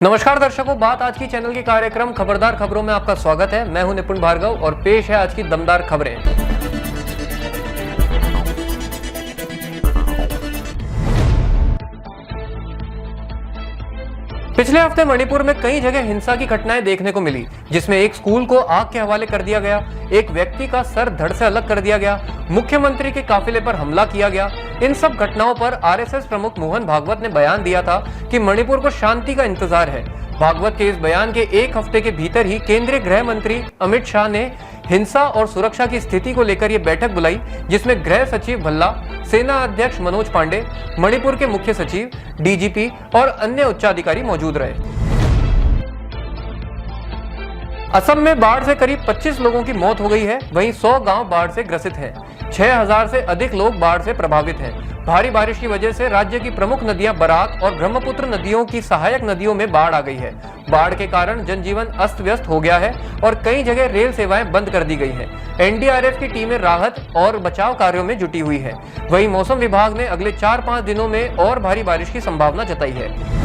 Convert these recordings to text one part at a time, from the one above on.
नमस्कार दर्शकों, बात आज की चैनल के कार्यक्रम खबरदार खबरों में आपका स्वागत है। मैं हूं निपुण भार्गव और पेश है आज की दमदार खबरें। पिछले हफ्ते मणिपुर में कई जगह हिंसा की घटनाएं देखने को मिली, जिसमें एक स्कूल को आग के हवाले कर दिया गया, एक व्यक्ति का सर धड़ से अलग कर दिया गया, मुख्यमंत्री के काफिले पर हमला किया गया। इन सब घटनाओं पर आरएसएस प्रमुख मोहन भागवत ने बयान दिया था कि मणिपुर को शांति का इंतजार है। भागवत के इस बयान के एक हफ्ते के भीतर ही केंद्रीय गृह मंत्री अमित शाह ने हिंसा और सुरक्षा की स्थिति को लेकर यह बैठक बुलाई, जिसमें गृह सचिव भल्ला, सेना अध्यक्ष मनोज पांडे, मणिपुर के मुख्य सचिव, डीजीपी और अन्य उच्चाधिकारी मौजूद रहे। असम में बाढ़ से करीब 25 लोगों की मौत हो गई है, वहीं 100 गांव बाढ़ से ग्रसित हैं। 6000 से अधिक लोग बाढ़ से प्रभावित हैं। भारी बारिश की वजह से राज्य की प्रमुख नदियां बराक और ब्रह्मपुत्र नदियों की सहायक नदियों में बाढ़ आ गई है। बाढ़ के कारण जनजीवन अस्त व्यस्त हो गया है और कई जगह रेल सेवाएं बंद कर दी गई हैं। एनडीआरएफ की टीमें राहत और बचाव कार्यों में जुटी हुई है। वहीं मौसम विभाग ने अगले 4-5 दिनों में और भारी बारिश की संभावना जताई है।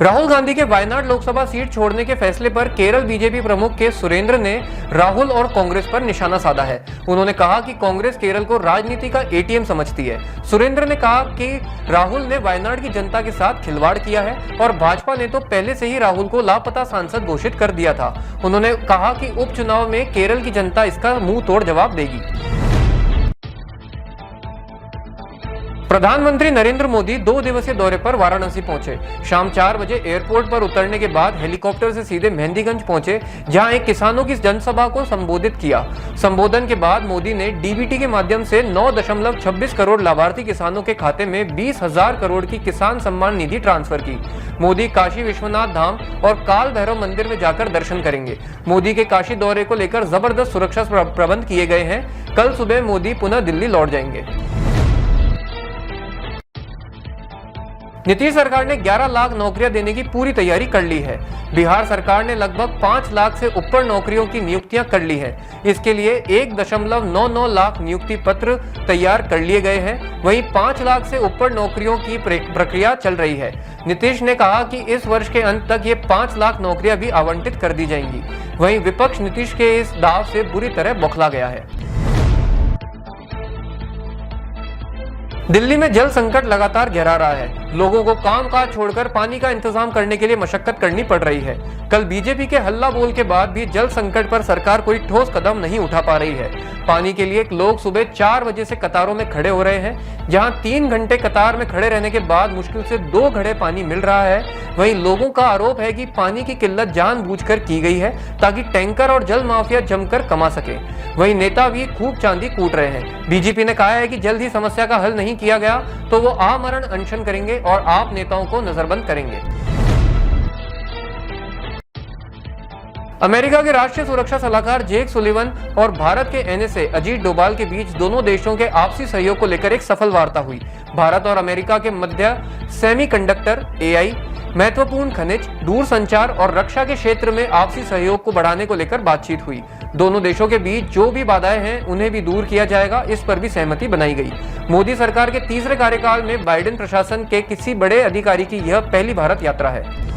राहुल गांधी के वायनाड लोकसभा सीट छोड़ने के फैसले पर केरल बीजेपी प्रमुख के सुरेंद्र ने राहुल और कांग्रेस पर निशाना साधा है। उन्होंने कहा कि कांग्रेस केरल को राजनीति का एटीएम समझती है। सुरेंद्र ने कहा कि राहुल ने वायनाड की जनता के साथ खिलवाड़ किया है और भाजपा ने तो पहले से ही राहुल को लापता सांसद घोषित कर दिया था। उन्होंने कहा कि उपचुनाव में केरल की जनता इसका मुंह तोड़ जवाब देगी। प्रधानमंत्री नरेंद्र मोदी 2 दिवसीय दौरे पर वाराणसी पहुंचे। शाम 4 बजे एयरपोर्ट पर उतरने के बाद हेलीकॉप्टर से सीधे मेहंदीगंज पहुंचे, जहां एक किसानों की जनसभा को संबोधित किया। संबोधन के बाद मोदी ने डीबीटी के माध्यम से 9.26 करोड़ लाभार्थी किसानों के खाते में 20,000 करोड़ की किसान सम्मान निधि ट्रांसफर की। मोदी काशी विश्वनाथ धाम और काल भैरव मंदिर में जाकर दर्शन करेंगे। मोदी के काशी दौरे को लेकर जबरदस्त सुरक्षा प्रबंध किए गए हैं। कल सुबह मोदी पुनः दिल्ली लौट जाएंगे। नीतीश सरकार ने 11 लाख नौकरियां देने की पूरी तैयारी कर ली है। बिहार सरकार ने लगभग 5 लाख से ऊपर नौकरियों की नियुक्तियां कर ली है। इसके लिए 1.99 लाख नियुक्ति पत्र तैयार कर लिए गए हैं। वहीं 5 लाख से ऊपर नौकरियों की प्रक्रिया चल रही है। नीतीश ने कहा कि इस वर्ष के अंत तक ये 5 लाख नौकरियां भी आवंटित कर दी जाएंगी। वहीं विपक्ष नीतीश के इस दाव से बुरी तरह बौखला गया है। दिल्ली में जल संकट लगातार गहरा रहा है। लोगों को कामकाज छोड़कर पानी का इंतजाम करने के लिए मशक्कत करनी पड़ रही है। कल बीजेपी के हल्ला बोल के बाद भी जल संकट पर सरकार कोई ठोस कदम नहीं उठा पा रही है। पानी के लिए लोग सुबह 4 बजे से कतारों में खड़े हो रहे हैं, जहां 3 घंटे कतार में खड़े रहने के बाद मुश्किल से 2 घड़े पानी मिल रहा है। वहीं लोगों का आरोप है कि पानी की किल्लत जानबूझकर की गई है ताकि टैंकर और जल माफिया जमकर कमा सके। वहीं नेता भी खूब चांदी कूट रहे हैं। बीजेपी ने कहा है कि जल्द ही समस्या का हल नहीं किया गया तो वो आमरण अनशन करेंगे और आप नेताओं को नजरबंद करेंगे। अमेरिका के राष्ट्रीय सुरक्षा सलाहकार जेक सुलिवन और भारत के एनएसए अजीत डोभाल के बीच दोनों देशों के आपसी सहयोग को लेकर एक सफल वार्ता हुई। भारत और अमेरिका के मध्य सेमीकंडक्टर, एआई, महत्वपूर्ण खनिज, दूरसंचार और रक्षा के क्षेत्र में आपसी सहयोग को बढ़ाने को लेकर बातचीत हुई। दोनों देशों के बीच जो भी बाधाएं हैं उन्हें भी दूर किया जाएगा, इस पर भी सहमति बनाई गई। मोदी सरकार के तीसरे कार्यकाल में बाइडेन प्रशासन के किसी बड़े अधिकारी की यह पहली भारत यात्रा है।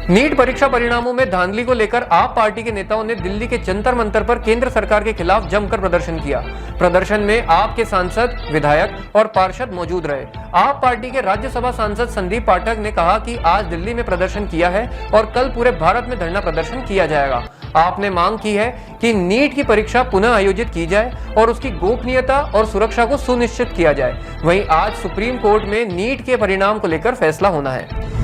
नीट परीक्षा परिणामों में धांधली को लेकर आप पार्टी के नेताओं ने दिल्ली के जंतर मंतर पर केंद्र सरकार के खिलाफ जमकर प्रदर्शन किया। प्रदर्शन में आप के सांसद, विधायक और पार्षद मौजूद रहे। आप पार्टी के राज्यसभा सांसद संदीप पाठक ने कहा कि आज दिल्ली में प्रदर्शन किया है और कल पूरे भारत में धरना प्रदर्शन किया जाएगा। आपने मांग की है कि नीट की परीक्षा पुनः आयोजित की जाए और उसकी गोपनीयता और सुरक्षा को सुनिश्चित किया जाए। वहीं आज सुप्रीम कोर्ट में नीट के परिणाम को लेकर फैसला होना है।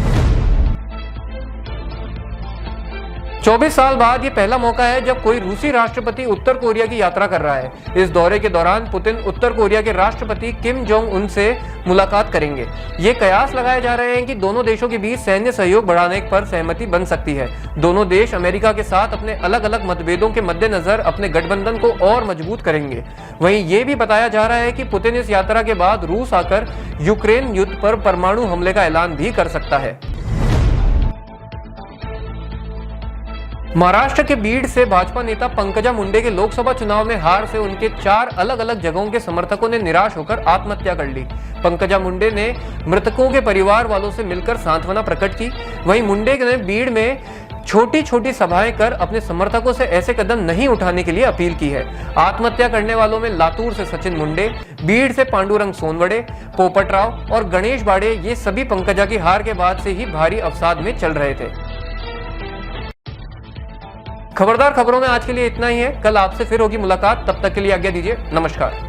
24 साल बाद ये पहला मौका है जब कोई रूसी राष्ट्रपति उत्तर कोरिया की यात्रा कर रहा है। इस दौरे के दौरान पुतिन उत्तर कोरिया के राष्ट्रपति किम जोंग उन से मुलाकात करेंगे। ये कयास लगाए जा रहे हैं कि दोनों देशों के बीच सैन्य सहयोग बढ़ाने पर सहमति बन सकती है। दोनों देश अमेरिका के साथ अपने अलग अलग मतभेदों के मद्देनजर अपने गठबंधन को और मजबूत करेंगे। वहीं ये भी बताया जा रहा है कि पुतिन इस यात्रा के बाद रूस आकर यूक्रेन युद्ध पर परमाणु हमले का ऐलान भी कर सकता है। महाराष्ट्र के बीड से भाजपा नेता पंकजा मुंडे के लोकसभा चुनाव में हार से उनके 4 अलग-अलग जगहों के समर्थकों ने निराश होकर आत्महत्या कर ली। पंकजा मुंडे ने मृतकों के परिवार वालों से मिलकर सांत्वना प्रकट की। वहीं मुंडे ने बीड में छोटी-छोटी सभाएं कर अपने समर्थकों से ऐसे कदम नहीं उठाने के लिए अपील की है। आत्महत्या करने वालों में लातूर से सचिन मुंडे, बीड से पांडुरंग सोनवड़े, पोपट राव और गणेश बाड़े, ये सभी पंकजा की हार के बाद से ही भारी अवसाद में चल रहे थे। खबरदार खबरों में आज के लिए इतना ही है। कल आपसे फिर होगी मुलाकात, तब तक के लिए आज्ञा दीजिए। नमस्कार।